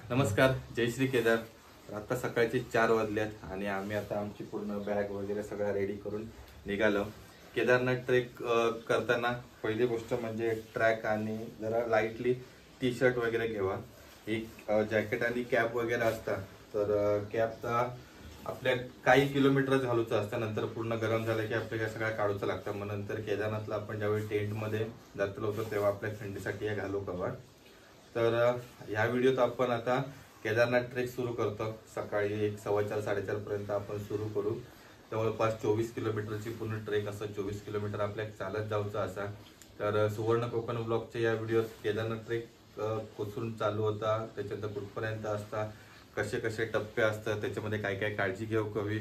नमस्कार, जय श्री केदार. आता सकाळचे 4 वाजल्यात आणि आम्ही आता आमची पूर्ण बॅग वगैरे सगळं रेडी करून निघालो. केदारनाथ ट्रेक करताना पहिली गोष्ट म्हणजे ट्रॅक आणि जरा लाईटली टी शर्ट वगैरे घेवा. एक जॅकेट आणि कॅप वगैरे असतात. तर कॅपचा आपल्या काही किलोमीटर घालूचं असतं, नंतर पूर्ण गरम झालं की आपल्याला सगळं काढूचं लागतं. मग नंतर केदारनाथला आपण ज्यावेळी टेंटमध्ये जातो होतो तेव्हा आपल्या थंडीसाठी हे घालू कवा. तर ह्या व्हिडिओत आपण आता केदारनाथ ट्रेक सुरू करतो. सकाळी 4:15 साडेचार पर्यंत आपण सुरू करू. जवळपास 24 किलोमीटरची पूर्ण ट्रेक असं 24 किलोमीटर आपल्याला चालत जाऊचं असा. तर सुवर्ण कोकण ब्लॉगच्या या व्हिडिओत केदारनाथ ट्रेक कुठून चालू होता, त्याच्यानंतर कुठपर्यंत असता, कसे कसे टप्पे असतात, त्याच्यामध्ये काय काय काळजी घेऊ हवी,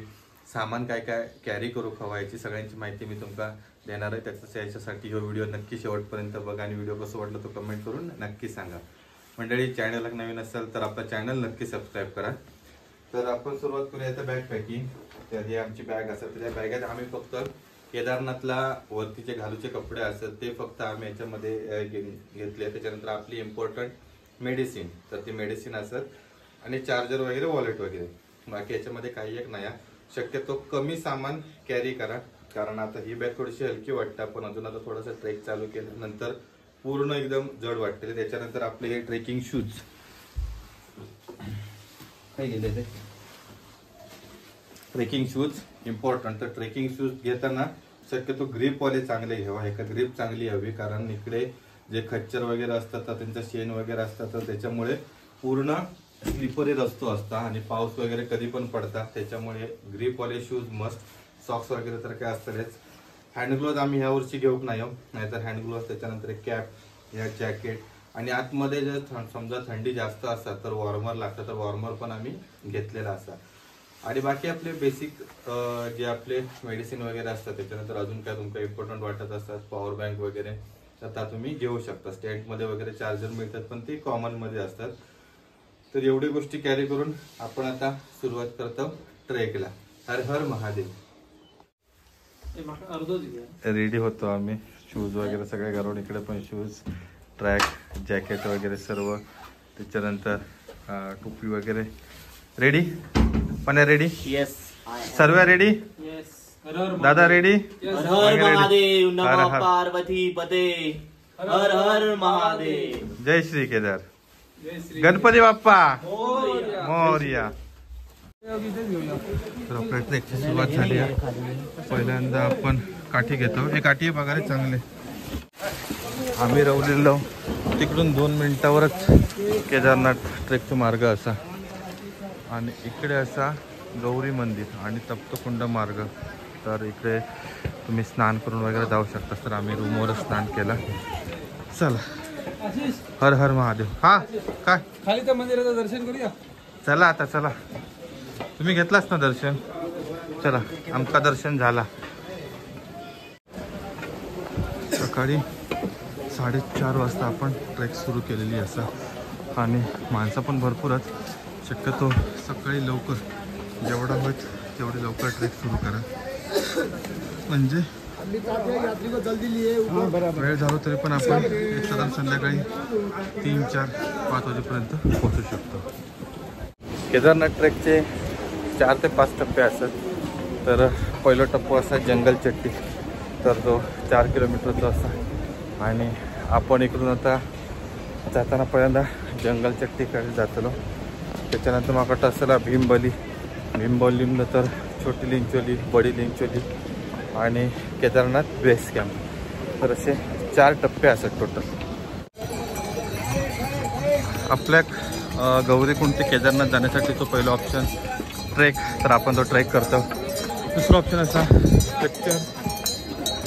सामान काय काय कॅरी करू हवा, याची सगळ्यांची माहिती मी तुम्हाला देणार आहे. याच्यासाठी हा व्हिडिओ नक्की शेवटपर्यंत बघा आणि व्हिडिओ कसं वाटलं तो कमेंट करून नक्की सांगा. मंडळी, चॅनलला नवीन असेल तर आपला चॅनल नक्की सबस्क्राईब करा. तर आपण सुरुवात करूया आता बॅग पॅकिंग. तर ही आमची बॅग असतात. त्या बॅगेत आम्ही फक्त केदारनाथला वरतीचे घालूचे कपडे असतात ते फक्त आम्ही याच्यामध्ये घेतले. त्याच्यानंतर आपली इम्पॉर्टंट मेडिसिन, तर ती मेडिसिन असत आणि चार्जर वगैरे, वॉलेट वगैरे. बाकी याच्यामध्ये काही एक नाही. शक्यतो कमी सामान कॅरी करा, कारण आता ही बॅग थोडीशी हलकी वाटते. आपण अजून आता थोडासा ट्रेक चालू केल्यानंतर पूर्ण एकदम जड वाटते. त्याच्यानंतर आपले हे ट्रेकिंग शूज काय गेले ते ट्रेकिंग शूज इम्पॉर्टंट. तर ट्रेकिंग शूज घेताना शक्यतो ग्रीपवाले चांगले घ्यावा. एका ग्रीप चांगली हवी, कारण इकडे जे खच्चर वगैरे असतात तर त्यांचा शेण वगैरे असतात, तर त्याच्यामुळे पूर्ण स्लिपरी रस्तो असता आणि पाऊस वगैरे कधी पण पडतात. त्याच्यामुळे ग्रीपवाले शूज मस्ट. सॉक्स वगैरे तर काय असतंच. हँड ग्लोव्ज आम्ही ह्या वर्षी घेऊक नाही, नाहीतर हँड ग्लोव्ज, त्याच्यानंतर कॅप, या जॅकेट आणि आतमध्ये जर समजा थंडी जास्त असतात तर वॉर्मर लागतं, तर वॉर्मर पण आम्ही घेतलेला असतात. आणि बाकी आपले बेसिक जे आपले मेडिसिन वगैरे असतात. त्याच्यानंतर अजून काय तुमका इम्पॉर्टंट वाटत असतात, पॉवर बँक वगैरे, तर त्या तुम्ही घेऊ शकता. स्टँडमध्ये वगैरे चार्जर मिळतात पण ते कॉमनमध्ये असतात. तर एवढी गोष्टी कॅरी करून आपण आता सुरुवात करतो ट्रेकला. हर हर महादेव. रेडी होतो आम्ही. शूज वगैरे सगळे घालून, इकडे पण शूज, ट्रॅक, जॅकेट वगैरे सर्व. त्याच्यानंतर टोपी वगैरे रेडी. पण रेडी? येस. सर्व रेडी? येस. दादा रेडी? हर हर महादेव. नमः पार्वती पते. हर हर महादेव. जय श्री केदार. गणपती बाप्पा मोरया. तर आपल्या ट्रेकची सुरुवात झाली आहे. पहिल्यांदा आपण काठी घेतो. हे काठी बघा चांगले. आम्ही रवलेलो तिकडून 2 मिनिटावरच केदारनाथ ट्रेकचा मार्ग असा, आणि इकडे असा गौरी मंदिर आणि तप्तकुंड मार्ग. तर इकडे तुम्ही स्नान करून वगैरे जाऊ शकता. तर आम्ही रूमवरच स्नान केलं. चला, हर हर महादेव. हा काय खाली त्या मंदिराचं दर्शन करूया. चला आता, चला. तुम्ही घेतलास ना दर्शन? चला, आमका दर्शन झाला. सकाळी 4:30 वाजता आपण ट्रेक सुरू केलेली असा, आणि माणसं पण भरपूरच. शक्यतो सकाळी लवकर जेवढा होईल तेवढी लवकर ट्रेक सुरू करा, म्हणजे वेळ झालो तरी पण आपण एक साधारण संध्याकाळी 3, 4, 5 वाजेपर्यंत पोहोचू शकतो. केदारनाथ ट्रेकचे 4 ते 5 टप्पे असतात. तर पहिला टप्पा असा जंगल चट्टी, तर तो 4 किलोमीटरचा असा. आणि आपण इकडून आता जाताना पहिल्यांदा जंगल चट्टीकडे जातलो. त्याच्यानंतर मग वाटतं असला भीमबोलीमला तर छोटी लिंचोली, बडी लिंचोली आणि केदारनाथ बेस कॅम्प. तर असे 4 टप्पे असतात टोटल. आपल्या गौरीकुंड ते केदारनाथ जाण्यासाठी तो पहिला ऑप्शन ट्रेक, तर आपण तो ट्रेक करतो. दुसरा ऑप्शन असा खच्चर,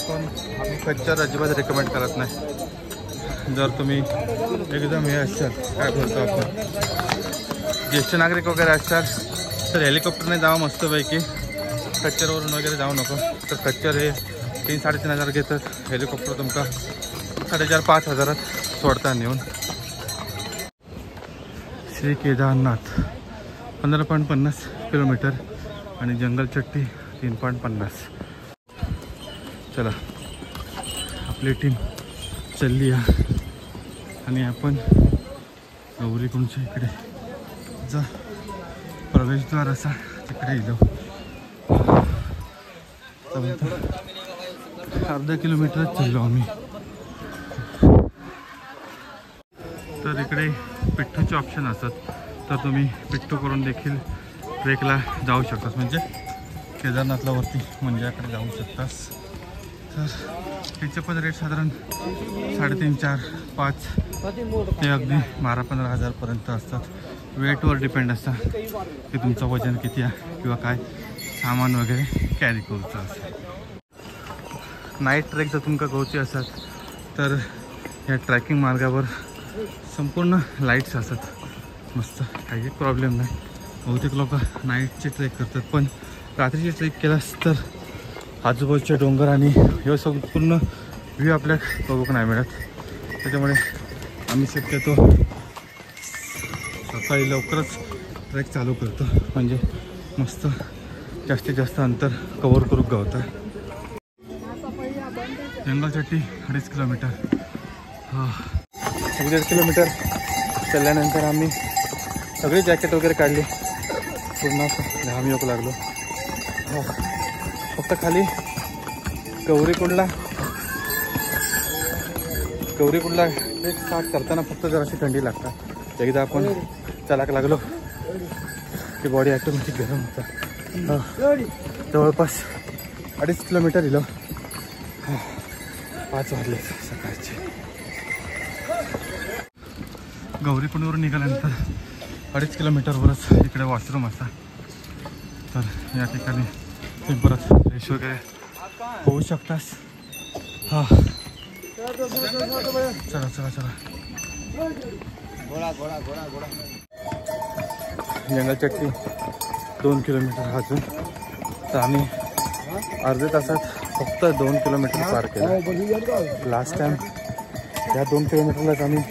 पण आम्ही खच्चर अजिबात रेकमेंड करत नाही. जर तुम्ही एकदम हे असाल, काय बोलतो आपण, ज्येष्ठ नागरिक वगैरे असाल तर हेलिकॉप्टरने जावं मस्तपैकी. खच्चरवरून वगैरे जाऊ नको. तर खच्चर हे 3-3.5 हजार घेतात. हेलिकॉप्टर तुमका 4,500-5 हजारात सोडता नेऊन. श्री केदारनाथ 15.50 किलोमीटर आणि जंगल चट्टी 3.50. चला, आपली टीम चालली आहे आणि आपण गौरीकुंडच्या इकडे जो प्रवेशद्वार असा तिकडे इलो अर्धा किलोमीटरच चाललो आम्ही. तर इकडे पिठ्ठूचे ऑप्शन असतात तर तुम्ही पिठ्ठू करून देखील ट्रेकला जाऊ शकतात. म्हणजे केदारनाथला वरती मंदिराकडे जाऊ शकतास. तर त्याचे पण रेट साधारण 3.5, 4, 5 ते अगदी 12-15 हजारपर्यंत असतात. वेटवर डिपेंड असतं की तुमचं वजन किती आहे किंवा काय सामान वगैरे कॅरी करूचं असं. नाईट ट्रेक जर तुमका करूची असतात तर ह्या ट्रॅकिंग मार्गावर संपूर्ण लाईट्स असतात मस्त, काही प्रॉब्लेम नाही. बहुतेक लोक नाईटचे ट्रेक करतात पण रात्रीचे ट्रेक केलास तर आजूबाजूचे डोंगर आणि हे संपूर्ण व्ह्यू आपल्याला बघूक नाही मिळत. त्याच्यामुळे आम्ही शक्यतो सकाळी लवकरच ट्रेक चालू करतो म्हणजे मस्त जास्तीत जास्त अंतर कव्हर करू गावतं. जंगलचट्टी 2.5 किलोमीटर. 1.5 किलोमीटर चालल्यानंतर आम्ही सगळी जॅकेट वगैरे काढली. पूर्ण घाम येऊ लागलो. फक्त खाली गौरीकुंडला ट्रेक स्टार्ट करताना फक्त जराशी थंडी लागतात. एकदा आपण चालाक लागलो की बॉडी ॲटोमॅटिक गरम होता. जवळपास 2.5 किलोमीटर इलो. 5 वाजले सकाळचे. गौरीकुंडवरून निघाल्यानंतर 2.5 किलोमीटरवरच इकडे वॉशरूम असा. तर या ठिकाणी तुम्ही परत फ्रेश वगैरे होऊ शकतास. हां चला चला चला. जंगलचट्टी 2 किलोमीटर अजून. तर आम्ही अर्ध्या तासात फक्त 2 किलोमीटर पार केलं. लास्ट टाइम या 2 किलोमीटरलाच आम्ही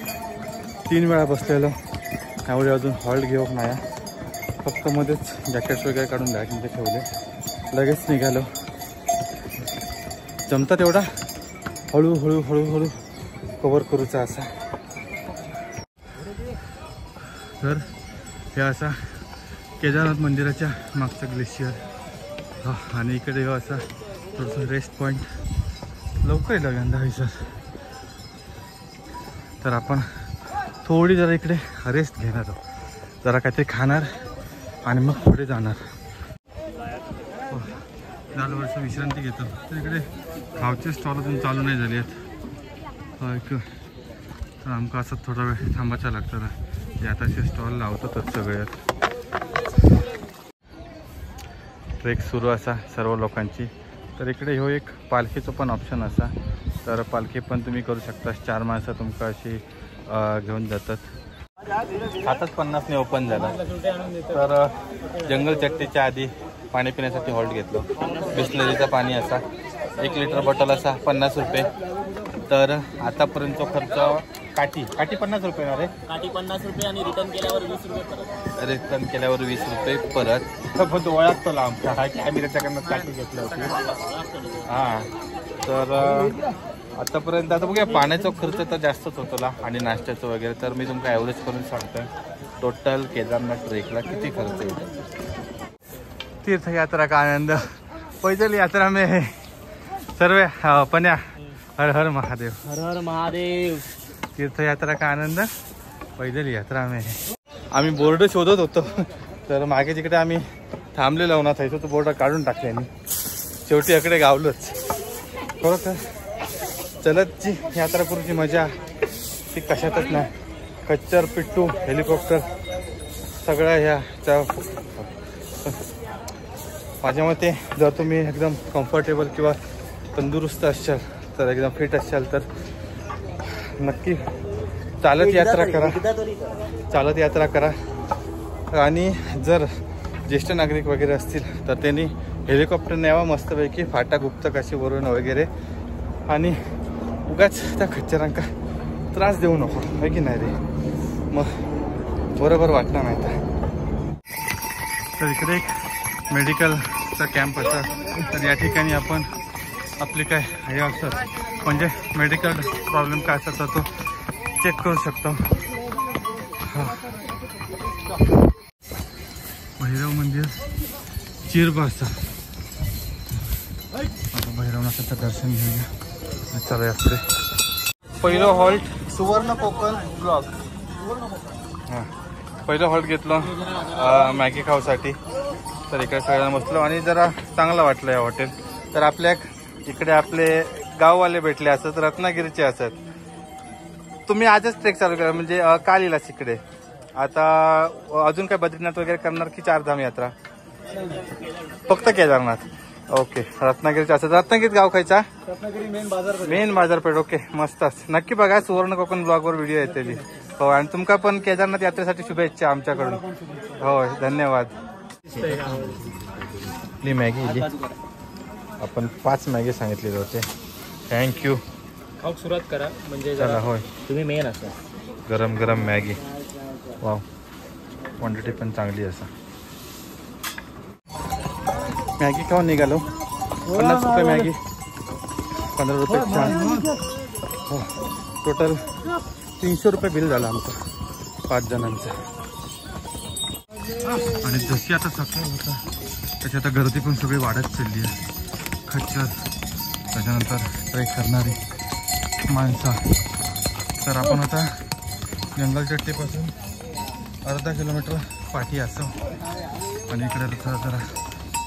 3 वेळा बसलेलो. त्यामुळे अजून हॉल्ट घेऊन नाही. फक्त मध्येच जॅकेट्स वगैरे काढून बॅगमध्ये ठेवले. लगेच निघालो. जमता तेवढा हळूहळू हळूहळू कव्हर करूचा असा. तर हे असा केदारनाथ मंदिराच्या मागचा ग्लेशियर. हा आणि इकडे हो असा थोडंसं रेस्ट पॉईंट. लवकर येईल यंदा सर. तर आपण थोडी जरा इकडे रेस्ट घेणार आहोत. जरा काहीतरी खाणार आणि मग पुढे जाणार. दरवर्षी विश्रांती घेतो. तर इकडे खावचे स्टॉल अजून चालू नाही झाले आहेत. तर आमका असं थोडा वेळ थांबायचं लागतं ना. ते आताचे स्टॉल लावतातच सगळे. ट्रेक सुरू असा सर्व लोकांची. तर इकडे हो एक पालखीचं पण ऑप्शन असा. तर पालखी पण तुम्ही करू शकता. 4 माणसं तुमका अशी घेऊन जातात. आताच 50ने ओपन झाला. तर जंगलचट्टीच्या आधी पाणी पिण्यासाठी हॉल्ट घेतलो. बिस्लरीचं पाणी असा 1 लिटर बॉटल असा 50 रुपये. तर आतापर्यंतचा खर्च काठी 50 रुपये ना रे. काठी 50 रुपये आणि रिटर्न केल्यावर 20 रुपये परत. रिटर्न केल्यावर 20 रुपये परत. पण तो ओळखतो ला आमचा हा की आम्ही त्याच्याकडनं काठी घेतली होती. हां तर आतापर्यंत आता बघूया पाण्याचा खर्च तर जास्तच होतो ला आणि नाश्त्याचं वगैरे. तर मी तुमका ॲव्हरेज करून सांगतोय टोटल केदारनाथ ट्रेकला किती खर्च येतो. तीर्थयात्रा का आनंद. पैदल यात्रा में सर्व पन्या. हर हर महादेव. हर हर महादेव. तीर्थयात्रा का आनंद पैदल यात्रा में. आम्ही बोर्ड शोधत होतो. तर मागे जिकडे आम्ही थांबलेलो ना थायचं तो बोर्ड काढून टाकले आणि शेवटी इकडे गावलोच. खरं चलत जी यात्रा करूची मजा ती कशातच नाही. कच्चर पिट्टू हेलिकॉप्टर सगळ्या ह्याच्या. माझ्या मते जर तुम्ही एकदम कम्फर्टेबल किंवा तंदुरुस्त असाल तर एकदम फिट असाल तर नक्की चालत यात्रा करा. आणि जर ज्येष्ठ नागरिक वगैरे असतील तर त्यांनी हेलिकॉप्टर न्यावा मस्तपैकी. फाटा गुप्त कशी वरून वगैरे. आणि उगाच त्या खच्चरांका त्रास देऊ नको आहे की नाही रे. मग बरोबर वाटणार नाही. तर इकडे एक मेडिकलचा कॅम्प असतात. तर या ठिकाणी आपण आपले काय हे असतात म्हणजे मेडिकल प्रॉब्लेम काय असतात तर तो चेक करू शकतो. हां भैरव मंदिर चिरबासा. आपण भैरवनाथाचं दर्शन घेऊया. चला पुढे. पहिलं हॉल्ट सुवर्ण कोकण ब्लॉक. हां, पहिलं हॉल्ट घेतलं मॅगी खाऊसाठी. तर इकडे सगळ्यांना बसलो आणि जरा चांगलं वाटलं या हॉटेल. तर आपल्या इकडे आपले गाववाले भेटले असत, रत्नागिरीचे असत. तुम्ही आजच ट्रेक चालू करा म्हणजे काल येलाच इकडे. आता अजून काय बद्रीनाथ वगैरे करणार की 4 धाम यात्रा? फक्त केदारनाथ. ओके, रत्नागिरीचे असत. रत्नागिरीत गाव खायचा? रत्नागिरी मेन बाजारपेठ. ओके, मस्तच. नक्की बघा सुवर्ण कोकण ब्लॉगवर व्हिडिओ येते. हो, आणि तुमका पण केदारनाथ यात्रेसाठी शुभेच्छा आमच्याकडून. हो, धन्यवाद. आपली मॅगी आपण 5 मॅगी सांगितलेले होते. थँक्यू. खाऊ सुरुवात करा म्हणजे चला. होय, तुम्ही मेन असा गरम गरम मॅगी. वाव, क्वांटिटी पण चांगली असा. मॅगी खाऊन निघालो. 50 रुपये मॅगी, 15 रुपये चहा. हो, टोटल 300 रुपये बिल झालं आमचं 5 जणांचं. आणि जशी आता सकाळ होता तशी आता गर्दी पण सगळी वाढत चालली आहे. खच्चर, त्याच्यानंतर ट्रेक करणारी माणसं. तर आपण आता जंगलचट्टीपासून अर्धा किलोमीटर पाठी असं. आणि इकडे जरा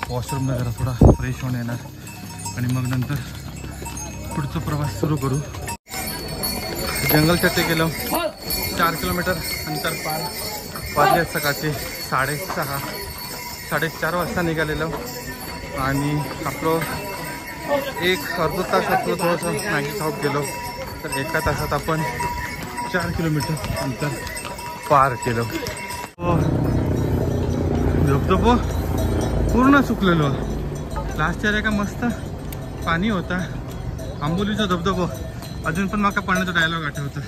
वॉशरूमला जरा थोडा फ्रेश होऊन येणार आणि मग नंतर पुढचा प्रवास सुरू करू. जंगलचट्टी गेलो, 4 किलोमीटर अंतर पार. वाजले सकाळचे 6:30, 4:30 वाजता निघालेलो. आणि आपलं एक अर्धा तास आपलं थोडंसं मॅगी खाऊन गेलो. तर 1 तासात आपण 4 किलोमीटर अंतर पार केलं. धबधबो पूर्ण सुकलेलो. लास्ट इयर का मस्त पाणी होता. आंबोलीचा धबधबो अजून पण माका पाण्याचा डायलॉग आठवतो.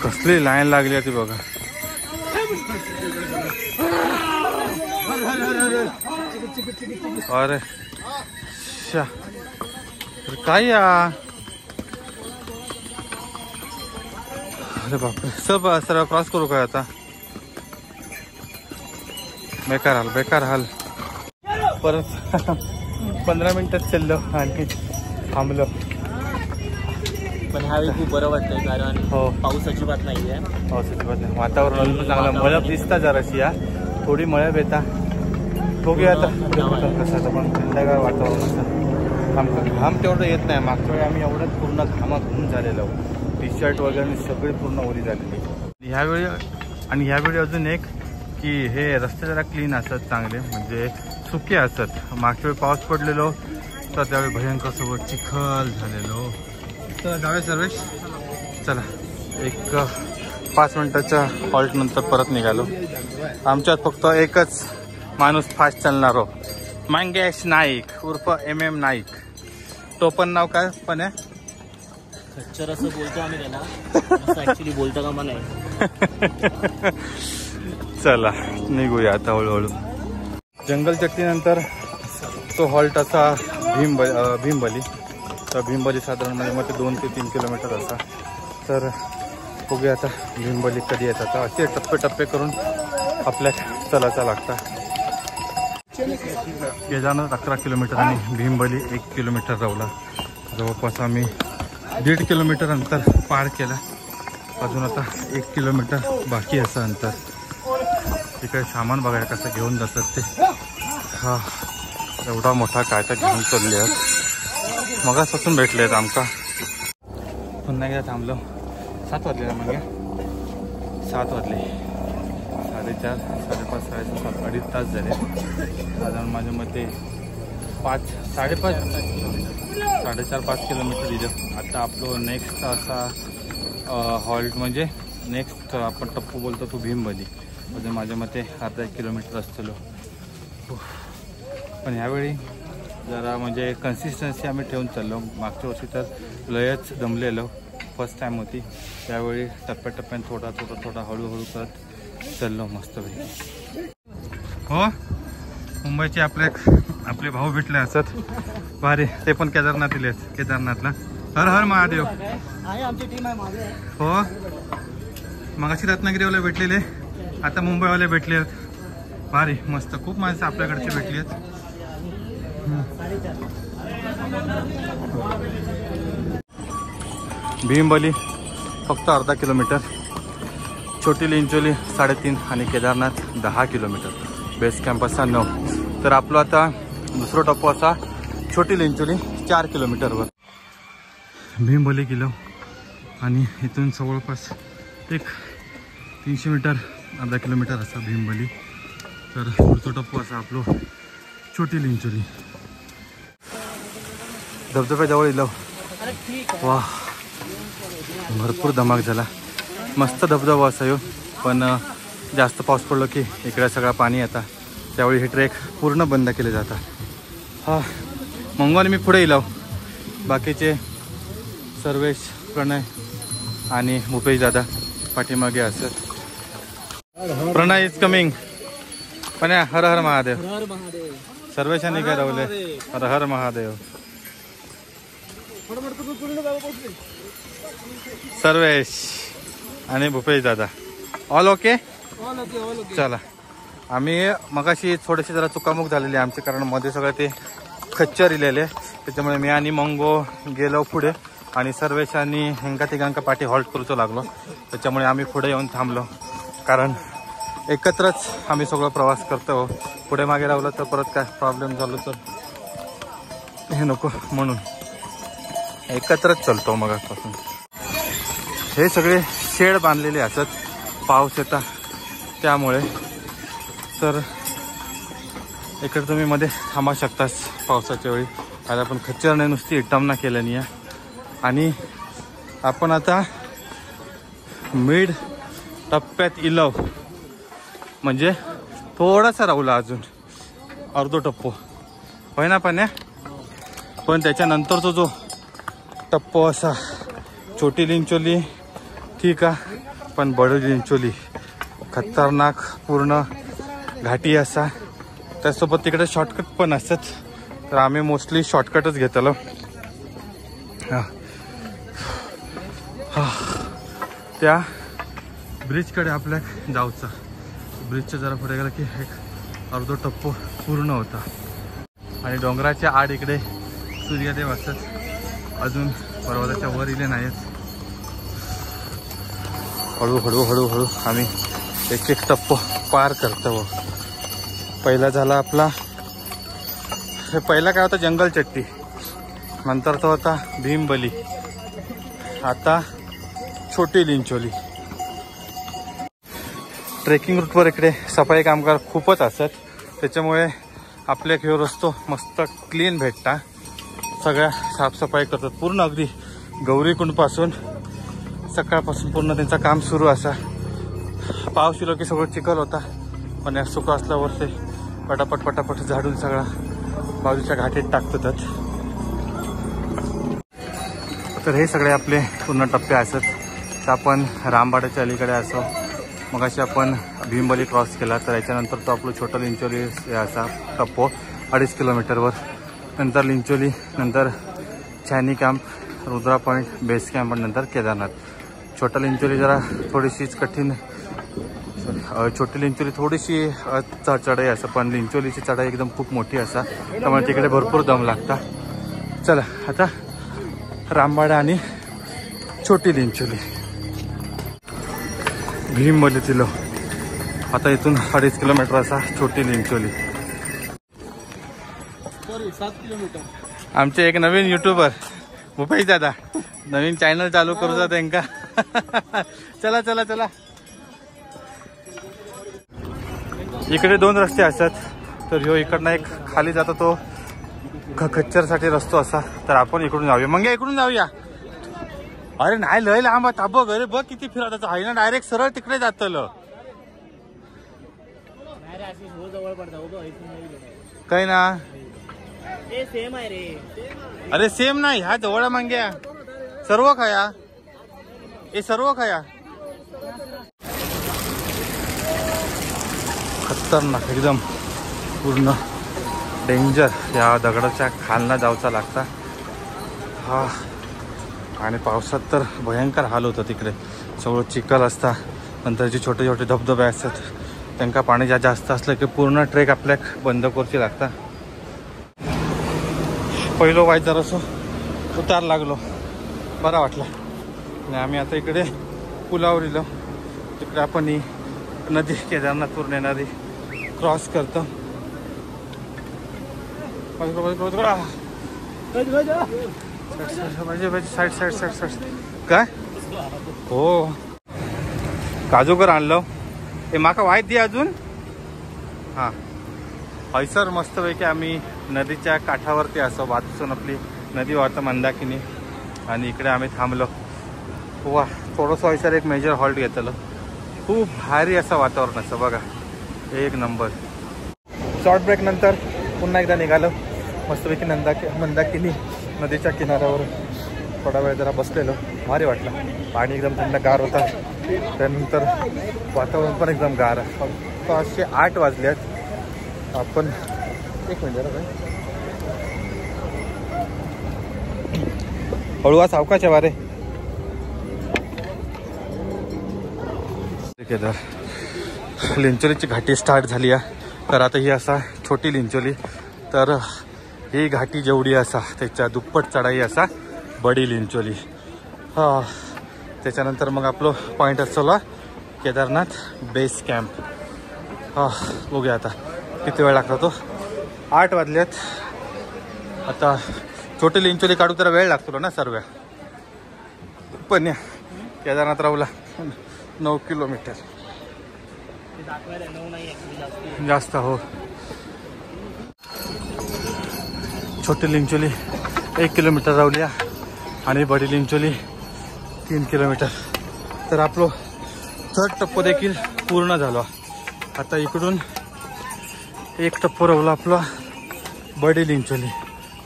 कसली लाईन लागली होती बघा. अरे शा, काय या. अरे बापरे, सब सर क्रॉस करू काय आता? बेकार हाल. परत 15 मिनिटात चाललो आणि थांबलो. पण ह्यावेळी खूप बरं वाटतंय कारण हो, पाऊस अजिबात नाहीये. पाऊस अजिबात नाही. वातावरण पण चांगलं. मळब दिसता जराशी या, थोडी मळब येता. बघूया आता कसं आता. पण थंडगार वातावरण असतं. घाम तेवढं येत नाही. मागच्या वेळी आम्ही एवढंच पूर्ण घामाघूम झालेलो. टी शर्ट वगैरे सगळी पूर्ण ओली झालेली ह्यावेळी अजून एक की हे रस्ते जरा क्लीन असतात, चांगले म्हणजे सुके असतात. मागच्या वेळी पाऊस पडलेलो तर त्यावेळी भयंकर सोबत चिखल झालेलो. तर जाऊया सर्वेश. चला, एक 5 मिनिटाच्या हॉल्ट नंतर परत निघालो. आमच्यात फक्त एकच माणूस फास्ट चालणारो, मंगेश नाईक उर्फ MM नाईक. तो पण नाव काय पण आहे? खच्चर असं बोलतो आम्ही त्याला. ऍक्च्युली बोलता का मला चला निघूया आता हळूहळू. जंगलचट्टीनंतर तो हॉल्ट असा भीमबली. तर भीमबली साधारण म्हणजे मग ते 2 ते 3 किलोमीटर असा. तर बघूया आता भीमबली कधी येतात. आता असे टप्पे करून आपल्या चलायचा लागतात. केदारनाथ 11 किलोमीटर आणि भीमबली 1 किलोमीटर रावला. जवळपास आम्ही 1.5 किलोमीटर अंतर पार केलं. अजून आता 1 किलोमीटर बाकी असं अंतर. तिकडे सामान बघायला कसं घेऊन जातात ते. हा, एवढा मोठा काय तर घेऊन चालले आहेत. मगापासून भेटले आहेत आमका. पुन्हा एकदा थांबलो. 7 वाजले ना मग. 7 वाजले. 4:30, 5:30, 6:30, 2.5 तास झाले. साधारण माझ्या मते 4.5 किलोमीटर दिलं. आता आपलं नेक्स्ट असा हॉल्ट म्हणजे नेक्स्ट आपण टप्पू बोलतो तो भीमबली. म्हणजे माझ्या मते अर्धा 1 किलोमीटर असतो. पण ह्यावेळी जरा म्हणजे कन्सिस्टन्सी आम्ही ठेवून चाललो. मागच्या वर्षी तर लयच दमलेलो. फर्स्ट टाईम होती. त्यावेळी टप्प्याटप्प्याने थोडा हळूहळू करत चाललो मस्तपैकी. हो, मुंबईचे आपले भाऊ भेटले असत भारी. ते पण केदारनाथला. हर हर महादेव. आमची टीम आहे माझे. हो, मगाशी रत्नागिरीवाले भेटलेले, आता मुंबईवाले भेटले. भारी मस्त, खूप माणसं आपल्याकडची भेटली आहेत. भीमबली फक्त अर्धा किलोमीटर, छोटी लिंचोली 3.5 आणि केदारनाथ 10 किलोमीटर, बेस कॅम्प असा 9. तर आपला आता दुसरा टप्पो असा छोटी लिंचोली 4 किलोमीटरवर. भीमबली गेलो आणि इथून जवळपास एक 300 मीटर, अर्धा किलोमीटर असा भीमबली. तर पुढचा टप्पो असा आपलो छोटी लिंचोली. धबधब्याजवळ इलो. वा, भरपूर धमाक झाला, मस्त धबधबा असा यो. पण जास्त पाऊस पडलो की इकडे सगळं पाणी येतं, त्यावेळी हे ट्रेक पूर्ण बंद केले जातात. हा, मंगवाने मी पुढे इलो, बाकीचे सर्वेश, प्रणय आणि भूपेश दादा पाठीमागे असत. प्रणय इज कमिंग. पण हर हर महादेव. सर्वेशांनी काय रावले, हर हर महादेव. सर्वेश आणि भूपेश दादा ऑल ओके. चला, आम्ही मगाशी थोडेसे जरा चुकामुक झालेली आमचे, कारण मध्ये सगळं ते खच्चर इलेले, त्याच्यामुळे मी आणि मंगो गेलो पुढे आणि सर्वेशांनी हेंका तिघांका पाठी हॉल्ट करूचो लागलो. त्याच्यामुळे आम्ही पुढे येऊन थांबलो, कारण एकत्रच आम्ही सगळं प्रवास करतो. पुढे मागे राहिलं तर परत काय प्रॉब्लेम झालो तर हे नको, म्हणून एकत्रच चालतो मगापासून. हे सगळे शेड बांधलेले असत, पाऊस येता त्यामुळे. तर इकडे तुम्ही मध्ये थांबा शकताच पावसाच्या वेळी. आता आपण खच्चरने नुसती इटमना केल्यानी आहे. आणि आपण आता मिड टप्प्यात इलो, म्हणजे थोडासा राहुला अजून अर्धो टप्पो होय ना. पण त्याच्यानंतरचा जो टप्पो असा छोटी लिंचोली ठीक आहे, पण बडी लिंचोली खतरनाक, पूर्ण घाटी असा. त्यासोबत तिकडे शॉर्टकट पण असतात, तर आम्ही मोस्टली शॉर्टकटच घेतलो. त्या ब्रिजकडे आपल्या जाऊचा, ब्रिजच्या जरा पुढे गेला की एक अर्धो टप्पो पूर्ण होता. आणि डोंगराच्या आड इकडे सूर्यदेव असतात, अजून पर्वताच्या वर इले नाहीत. हळूहळू हळूहळू आम्ही एक एक टप्पो पार करतो. पहिला झाला आपला, हे पहिला काय होता जंगल चट्टी, नंतर तो होता भीमबली, आता छोटी लिंचोली. ट्रेकिंग रूटवर इकडे सफाई कामगार खूपच असतात, त्याच्यामुळे आपल्या ह्यो रस्तो मस्त क्लीन भेटता. सगळ्या साफसफाई करतात पूर्ण, अगदी गौरीकुंडपासून सकाळपासून पूर्ण त्यांचं काम सुरू असा. पाऊस येलो की सगळं चिखल होता, पण या सुकं असल्यावर ते पटापट पटापट झाडून सगळा बाजूच्या घाटीत टाकतात. तर हे सगळे आपले पूर्ण टप्पे असत. तर आपण रामबाड्याच्या अलीकडे असो, मग अशी आपण भीमबली क्रॉस केला, तर याच्यानंतर तो आपलं छोटं लिंचोली असा टप्पो 2.5 किलोमीटरवर, नंतर लिंचोली, नंतर Chhani camp, Rudra point, base camp आणि नंतर केदारनाथ. छोटा लिंचोली जरा थोडीशीच कठीण, छोटी लिंचोली थोडीशी चढाई असं, पण लिंचोलीची चढाई एकदम खूप मोठी असा, त्यामुळे तिकडे भरपूर दम लागता. चला आता रामबाडा आणि छोटी लिंचोली. भीमबली तिलो आता इथून 2.5 किलोमीटर असा छोटी लिंचोली. 7 किलोमीटर. आमचे एक नवीन युट्यूबर भूपेश दादा नवीन चॅनल चालू करूचा त्यांका. चला चला चला. इकडे 2 रस्ते असतात, तर ह्यो इकडनं एक खाली जातो तो खच्चरसाठी रस्तो असा, तर आपण इकडून जाऊया. मग इकडून जाऊया. अरे नाही लय लांब आता, बघ अरे बघ किती फिरत आहे ना, डायरेक्ट सरळ तिकडे जातलं काय ना. सेम आहे रे. अरे सेम नाही, ह्या जवळ मांग्या सर्व खाया, हे सर्व खाया. खतरनाक एकदम, पूर्ण डेंजर. या दगडाच्या खालना जाऊचा लागता. हा, आणि पावसात तर भयंकर हाल होतं तिकडे, सगळं चिखल असता. नंतर जे छोटे छोटे धबधबे असतात त्यांना पाणी जास्त असलं की पूर्ण ट्रेक आपल्याक बंद करची लागता. पहिलो वाईट जरासं उतार लागलो, बरा वाटला. आणि आम्ही आता इकडे पुलावर इलो. तिकडे आपण ही नदी केदारनाथवरून येणारी क्रॉस करतो. साईड साईड साईड साईड काय हो काजूकर आणलं हे माका वाईट दे अजून. हां हयसर मस्तपैकी आम्ही नदीच्या काठावरती असं वाचून आपली नदी वाहतं मंदाकिनी. आणि इकडे आम्ही थांबलो. वा थोडंसं हयसर एक मेजर हॉल्ट घेतलं. खूप भारी असं वातावरण असं बघा, एक नंबर. शॉर्ट ब्रेक नंतर पुन्हा एकदा निघालो मस्तपैकी मंदाकिनी नदीच्या किनाऱ्यावर थोडा वेळ जरा बसलेलो. भारी वाटलं. पाणी एकदम थंड गार होता. त्यानंतर वातावरण पण एकदम गार. फक्त असे 8 वाजल्यात. आपण एक मिनिट जरा हळूवा सावकाच्या वारे. केदार लिंचोलीची घाटी स्टार्ट झाली आहे. तर आता ही असा छोटी लिंचोली. तर ही घाटी जेवढी असा त्याच्या दुप्पट चढाई असा बडी लिंचोली. हां त्याच्यानंतर मग आपलं पॉईंट असतो केदारनाथ बेस कॅम्प. हां बघूया आता किती वेळ लागतो तो. 8 वाजल्यात. आता छोटी लिंचोली काढू तर वेळ लागतो ना सर्व. पण या केदारनाथ राहूला 9 किलोमीटर जास्त हो. छोटी लिंचोली 1 किलोमीटर राहुल्या आणि बडी लिंचोली 3 किलोमीटर. तर आपलं 3rd टप्पो देखील पूर्ण झालो. आता इकडून 1 टप्पो राहुला आपला बडी लिंचोली.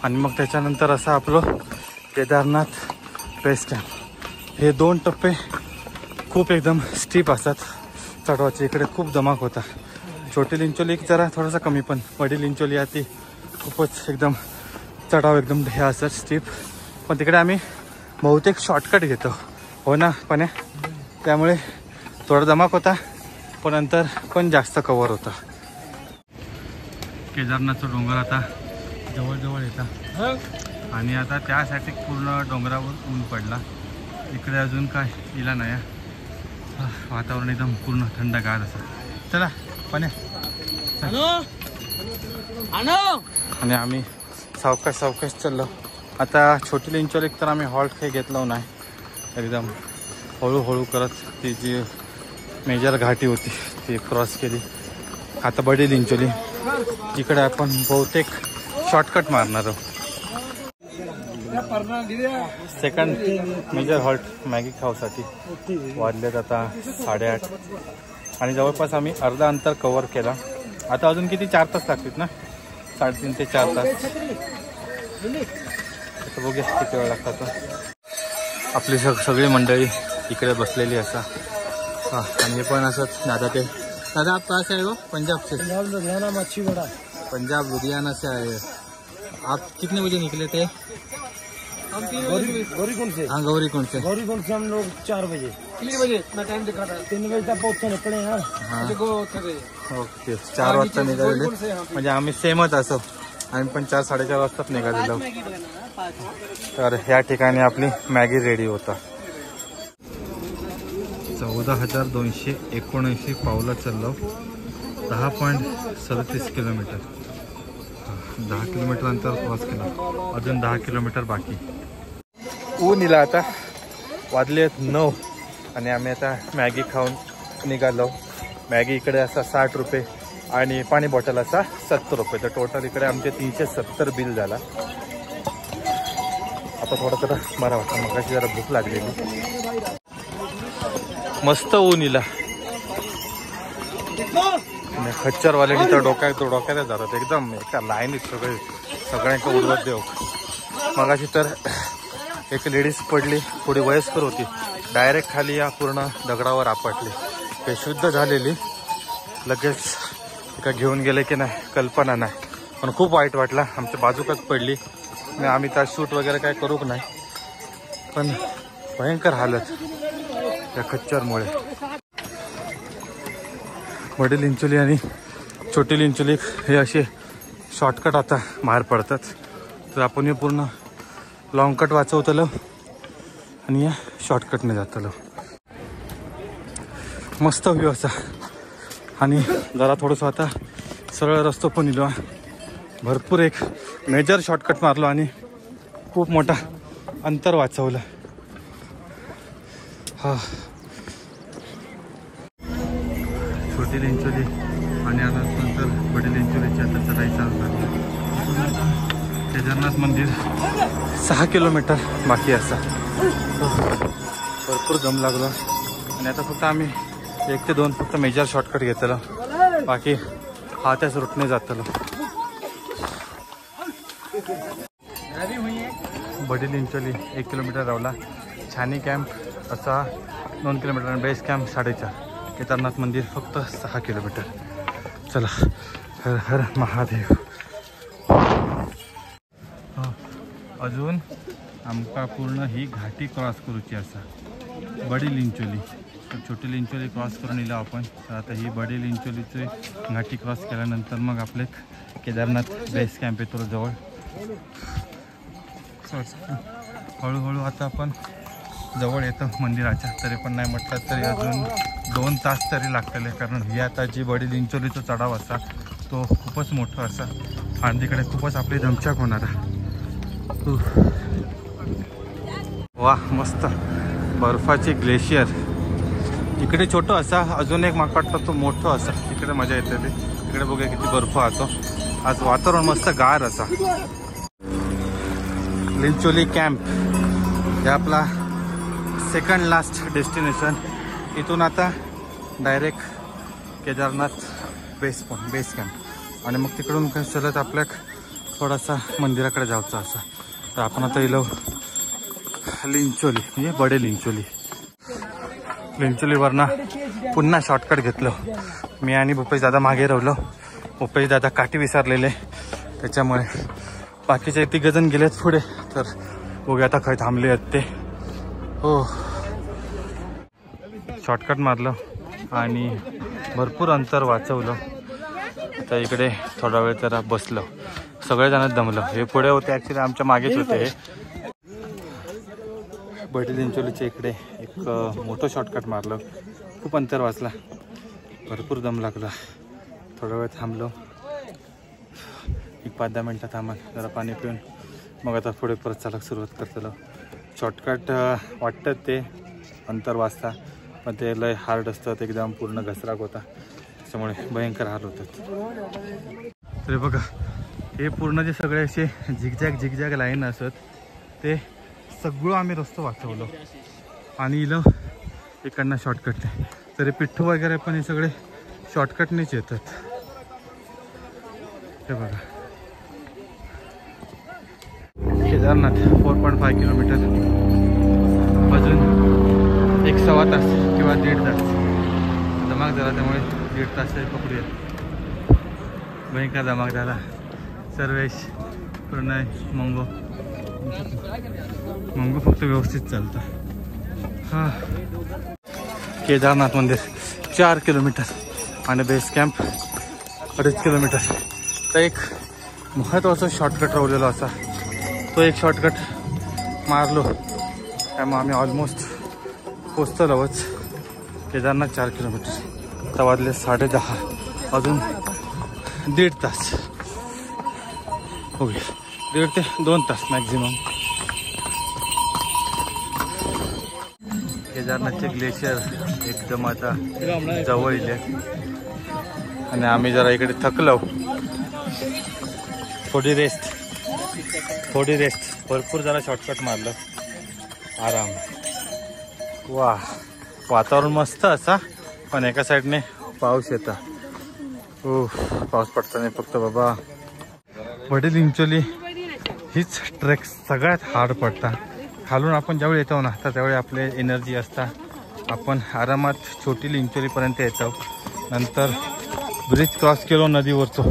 आणि मग त्याच्यानंतर असं आपलं केदारनाथ बेस कॅम्प. हे 2 टप्पे खूप एकदम स्टीप असतात चढवायचे. इकडे खूप धमाक होता. छोटी लिंचोली जरा थोडासा कमी, पण बडी लिंचोली आहे ती खूपच एकदम चढाव एकदम हे असतात स्टीप. पण तिकडे आम्ही बहुतेक शॉर्टकट घेतो हो ना पण त्यामुळे थोडा धमाक होता, पण नंतर पण जास्त कव्हर होता. केदारनाथचा डोंगर आता जवळजवळ येतात आणि आता त्यासाठी पूर्ण डोंगरावर ऊन पडला. इकडे अजून काय इला नाही. वातावरण एकदम पूर्ण थंडगार असं. चला पाण्या आणि आम्ही सावकाश चाललो. आता छोटी लिंचोली तर आम्ही हॉल्ट काही घेतलो नाही. एकदम हळूहळू करत ती जी मेजर घाटी होती ती क्रॉस केली. आता बडी लिंचोली इकडे आपण बहुतेक शॉर्टकट मारणार आहोत. सेकंड मेजर हॉल्ट मॅगी खाऊसाठी वाजलेत आता 8:30 आणि जवळपास आम्ही अर्धा अंतर कव्हर केला. आता अजून किती 4 तास लागतील ना, 3.5 ते 4 तास. आता बघूया किती वेळ लागतात. आपली सगळी मंडळी इकडे बसलेली असा. हां आणि हे पण असंच दादा आप कहाँ से आए हो? पंजाब से. लुधियाना मच्छीवाड़ा. पंजाब लुधियाना से आए हो. आप कितने बजे निकले थे? गौरीकुंड से. हाँ गौरीकुंड से हम लोग 4 बजे. कितने बजे इतना टाइम दिखा था? 3 बजे तक पोहोचतो निकले यार. ओके 4 वाजता निघालेले म्हणजे आम्ही सेमच असो. आम्ही पण 4-4:30 वाजताच निघालेलो. तर ह्या ठिकाणी आपली मॅगी रेडी होता. 14,279 पावलं चाललो. 10.37 किलोमीटर. 10 किलोमीटर अंतर क्रॉस केला. अजून 10 किलोमीटर बाकी. ऊन इला आता वाजलेत 9 आणि आम्ही आता मॅगी खाऊन निघालो. मॅगी इकडे असा 60 रुपये आणि पाणी बॉटल असा 70 रुपये. तर टोटल इकडे आमचे 370 बिल झाला. आता थोडं तर बरं वाटतं. मग अशी जरा भूक लागलेली. मस्त ऊन इला. खच्चरवाल्यानी तर डोक्यात जातात एकदम एका लाईनीत सगळ्यांका उडवत देऊ. मगाशी तर एक लेडीज पडली, थोडी वयस्कर होती, डायरेक्ट खाली या पूर्ण दगडावर आपटली. ते शुद्ध झालेली. लगेच एका घेऊन गेले की नाही कल्पना नाही, पण खूप वाईट वाटला. आमच्या बाजूकच पडली. आम्ही त्या शूट वगैरे काय करूक नाही, पण भयंकर हालत या खच्चरमुळे. बडे लिंचोली आणि छोटी लिंचोली हे असे शॉर्टकट आता बाहेर पडतात. तर आपण हे पूर्ण लॉंग कट वाचवतलो आणि या शॉर्टकटने जातलो. मस्त व्ह्यू असा आणि जरा थोडंसं आता सरळ रस्तो पण इलो. भरपूर एक मेजर शॉर्टकट मारलो आणि खूप मोठा अंतर वाचवलं. हा छोटी लिंचोली आणि आता नंतर बडी लिंचोलीची आता चढाई चालू झाली. केदारनाथ मंदिर 6 किलोमीटर बाकी असा. भरपूर दम लागला आणि आता फक्त आम्ही 1 ते 2 फक्त मेजर शॉर्टकट घेतलं. बाकी हा त्याच रूटने जातलो. बडी लिंचोली 1 किलोमीटर रावला. छानी कॅम्प असा 2 किलोमीटर आणि बेस कॅम्प 4.5. केदारनाथ मंदिर फक्त 6 किलोमीटर. चला हर हर महादेव. अजून आमका पूर्ण ही घाटी क्रॉस करूची असा बडी लिंचोली. तर छोटी लिंचोली क्रॉस करून येलो आपण. तर आता ही बडी लिंचोलीची घाटी क्रॉस केल्यानंतर मग आपले केदारनाथ बेस कॅम्प येतो जवळ. हळूहळू आता आपण जवळ येतो मंदिराच्या. तरी पण नाही म्हटलं तरी अजून 2 तास तरी लागतले, कारण ही आता जी बडी लिंचोलीचा चढाव असा तो खूपच मोठा असा आणि तिकडे खूपच आपली दमछाक होणार. वा मस्त बर्फाची ग्लेशियर. इकडे छोटं असा, अजून एक माका वाटतं तो मोठं असा. तिकडे मजा येते ते. तिकडे बघूया किती बर्फ असतो. आज वातावरण मस्त गार असा. लिंचोली कॅम्प हे आपला सेकंड लास्ट डेस्टिनेशन. इथून आता डायरेक्ट केदारनाथ बेस कॅम्प आणि मग तिकडून काय चलत आपल्या थोडासा मंदिराकडे जायचं असा. तर आपण आता इलो लिंचोली म्हणजे बडे लिंचोली. लिंचोलीवरनं पुन्हा शॉर्टकट घेतलं. मी आणि भूपेश दादा मागे राहिलो. भूपेश दादा काठी विसरलेले त्याच्यामुळे बाकीचे 3 जण गेलेत पुढे. तर बघूया आता खय थांबले आहेत ते. हो शॉर्टकट मारलं आणि भरपूर अंतर वाचवलं. आता इकडे थोडा वेळ जरा बसलो. सगळेजणच दमलं. हे पुढे होते ॲक्च्युली आमच्या मागेच होते. हे बडी लिंचोलीच्या इकडे एक मोठं शॉर्टकट मारलं. खूप अंतर वाचला. भरपूर दम लागला. थोडा वेळ थांबलो. एक 5-10 मिनटं थांबा जरा पाणी पिऊन मग आता पुढे परत चालक सुरुवात करतलो. शॉर्टकट वाटतं ते अंतर वाचता पण ते लय हार्ड असतात. एकदम पूर्ण घसराक होता त्याच्यामुळे भयंकर हाल होतात. तरी बघा हे पूर्ण जे सगळे असे झिगझॅग लाईन असत ते सगळं आम्ही रस्तो वाचवलो आणि इलो इकडनं शॉर्टकटने. तरी पिठ्ठू वगैरे पण हे सगळे शॉर्टकटनेच येतात. हे बघा केदारनाथ 4.5 किलोमीटर. अजून 1.25 तास किंवा 1.5 तास धमाक झाला त्यामुळे 1.5 तास तरी पकडूया. भयंकर धमाक झाला. सर्वेश प्रणय मंगो फक्त व्यवस्थित चालतं. हां केदारनाथ मंदिर 4 किलोमीटर आणि बेस कॅम्प 2.5 किलोमीटर. तर एक महत्त्वाचा शॉर्टकट राहिलेला असा तो एक शॉर्टकट मारलो त्यामुळे आम्ही ऑलमोस्ट पोचतलोच. केदारनाथ 4 किलोमीटर. आता वाजले 10:30. अजून 1.5 तास होईल. 1.5 ते 2 तास मॅक्झिमम. केदारनाथचे ग्लेशियर एकदम आता जवळ येते आणि आम्ही जरा इकडे थकलो. थोडी रेस्ट. भरपूर जरा शॉर्टकट मारलं. आराम. वा वातावरण मस्त असा पण एका साईडने पाऊस येता. हो पाऊस पडता नाही फक्त बाबा. बडी लिंचोली हीच ट्रेक सगळ्यात हार्ड पडता. खालून आपण ज्यावेळी येतो ना तर त्यावेळी आपले एनर्जी असता. आपण आरामात छोटी लिंचोलीपर्यंत येतो. नंतर ब्रिज क्रॉस केलो नदीवरचो.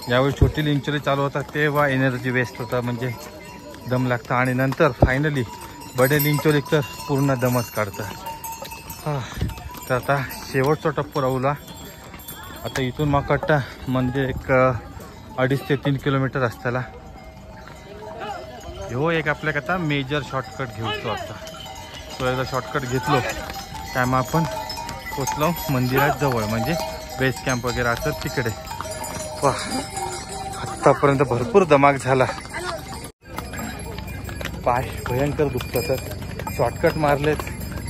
ज्यावेळी छोटी लिंचोली चालू होता तेव्हा एनर्जी वेस्ट होता म्हणजे दम लागता. आणि नंतर फायनली बडे लिंचोली तर पूर्ण दमच काढतं. हां तर आता शेवटचा टप्पा राहुला आता इथून माकट्टा मंदिर एक 2.5 ते 3 किलोमीटर असताना हो एक आपल्याला आता मेजर शॉर्टकट घेऊचो. आता तो एकदा शॉर्टकट घेतलो काय मग आपण पोचलो मंदिरात जवळ म्हणजे बेस कॅम्प वगैरे असतात तिकडे. वा आत्तापर्यंत भरपूर धमाक झाला. पाय भयंकर दुखतं तर शॉर्टकट मारलेत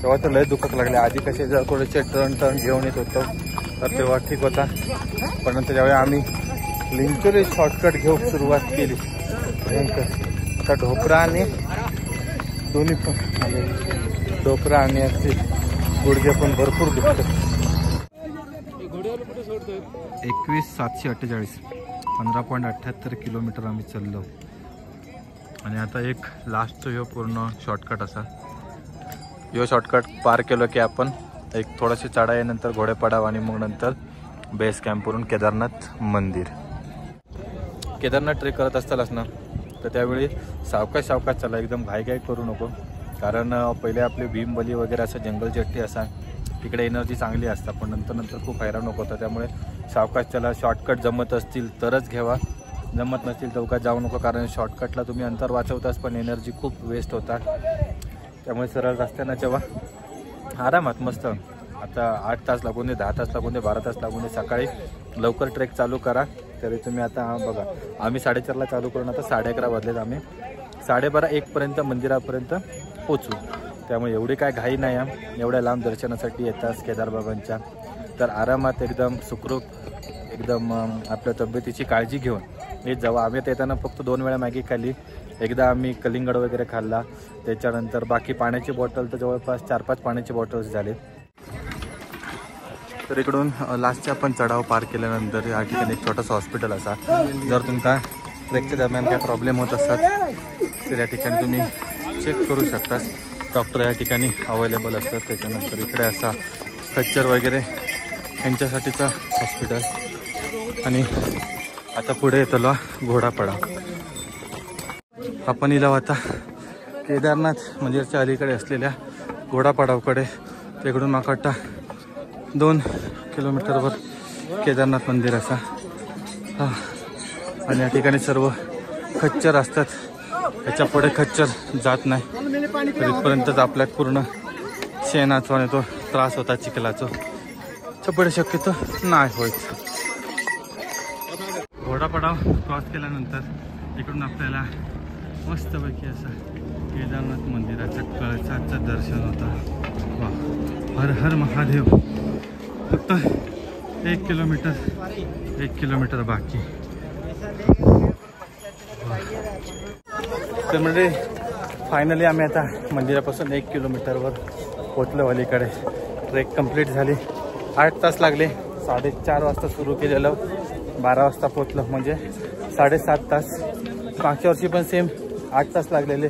तेव्हा तर लय दुखत लागले. आधी कसे जर थोडेसे टर्न घेऊन येत होतो तर तेव्हा ठीक होता. पण नंतर ज्यावेळी आम्ही लिंचोली शॉर्टकट घेऊन सुरुवात केली भयंकर. आता ढोपरा आणि दोन्ही पण म्हणजे ढोपरा आणि असे गुडघे पण भरपूर दुखतात. 21,748 15.78 किलोमीटर आम्ही चाललो. आणि आता एक लास्टचा ह्यो पूर्ण शॉर्टकट असा. ह्यो शॉर्टकट पार केलो की आपण एक थोडीशी चढाईनंतर घोडेपडाव आणि मग नंतर बेस कॅम्पवरून केदारनाथ मंदिर. केदारनाथ ट्रेक करत असतानाच ना तर त्यावेळी सावकाश सावकाश चला, एकदम घाई करू नको. कारण पहिले आपले भीमबली वगैरे असं जंगल चट्टी असा तिकडे एनर्जी चांगली असतात पण नंतर खूप हैराण नको होतं. त्यामुळे सावकाश चला. शॉर्टकट जमत असतील तरच घ्यावा, जमत नसतील तर उगाच जाऊ नको. कारण शॉर्टकटला तुम्ही अंतर वाचवताच पण एनर्जी खूप वेस्ट होता. त्यामुळे सरळ रस्त्यानं जेव्हा आरामात मस्त आता 8 तास लागून दे, 10 तास लागून दे, 12 तास लागून दे, सकाळी लवकर ट्रेक चालू करा. तरी तुम्ही आता बघा आम्ही 4:30ला चालू करून आता 11:30 वाजलेत. आम्ही 12:30 1पर्यंत मंदिरापर्यंत पोचू. त्यामुळे एवढी काय घाई नाही आहे. एवढ्या लांब दर्शनासाठी येतात केदारबाबांच्या तर आरामात एकदम सुखरूप एकदम आपल्या तब्येतीची काळजी घेऊन हे जेव्हा आम्ही येताना फक्त 2 वेळा मॅगी खाल्ली. एकदा आम्ही कलिंगड वगैरे खाल्ला. त्याच्यानंतर बाकी पाण्याची बॉटल तर जवळपास 4-5 पाण्याची बॉटल्स झाले. तर इकडून लास्टचे आपण चढाव पार केल्यानंतर या ठिकाणी एक छोटंसं हॉस्पिटल असा. जर तुमचा ट्रेकच्या दरम्यान काय प्रॉब्लेम होत असतात तर या ठिकाणी तुम्ही चेक करू शकता. डॉक्टर या ठिकाणी अवेलेबल असतात. त्याच्यानंतर इकडे असा फ्रॅक्चर वगैरे यांच्यासाठीचा हॉस्पिटल. आणि आता पुढे येतलो घोडापडा. आपण इला आता केदारनाथ मंदिराच्या अलीकडे असलेल्या घोडापडावकडे. तिकडून माकट्टा 2 किलोमीटरवर केदारनाथ मंदिर असा. आणि या ठिकाणी सर्व खच्चर असतात. याच्या पुढे खच्चर जात नाही. तर इथपर्यंतच आपल्यात पूर्ण शेणाचा आणि तो त्रास होता चिखलाचा. त्या पुढे शक्यतो नाही होत. घोडापडाव क्रॉस केल्यानंतर इकडून आपल्याला मस्तपैकी असं केदारनाथ मंदिराचं कळसाचं दर्शन होतं. वा हर हर महादेव. फक्त 1 किलोमीटर बाकी. तर म्हणजे फायनली आम्ही आता मंदिरापासून 1 किलोमीटरवर पोचलो. अलीकडे ट्रेक कंप्लीट झाली. 8 तास लागले. 4:30 वाजता सुरू केलेलं 12 वाजता पोचलो म्हणजे 7.5 तास. मागच्या वर्षी पण सेम 8 तास लागलेले.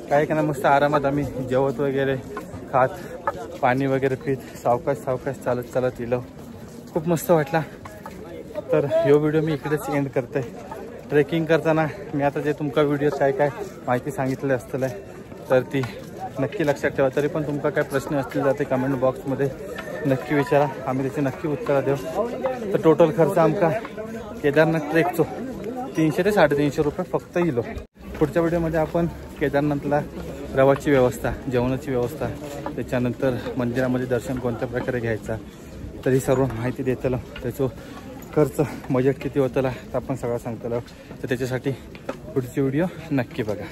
काही का मस्त आरामात आम्ही जेवत वगैरे खात पाणी वगैरे पीत सावकाश चालत इलो. खूप मस्त वाटला. तर ह्यो व्हिडिओ मी इकडेच एंड करते. ट्रेकिंग करताना मी आता जे तुमका व्हिडिओ काय माहिती सांगितले असतले तर ती नक्की लक्षात ठेवा. तरी पण तुमका काय प्रश्न असतील तर ते कमेंट बॉक्समध्ये नक्की विचारा. आम्ही त्याची नक्की उत्तरं देऊ. तर टोटल खर्च आमका केदारनाथ ट्रेकचो 300 ते 350 रुपये फक्त इलो. पुढच्या व्हिडिओमध्ये आपण केदारनाथला रवाची व्यवस्था, जेवणाची व्यवस्था, त्याच्यानंतर मंदिरामध्ये दर्शन कोणत्या प्रकारे घ्यायचा तर ही सर्व माहिती देतलं. त्याचं खर्च बजेट किती होतं तर आपण सगळं सांगतलं. तर त्याच्यासाठी पुढची व्हिडिओ नक्की बघा.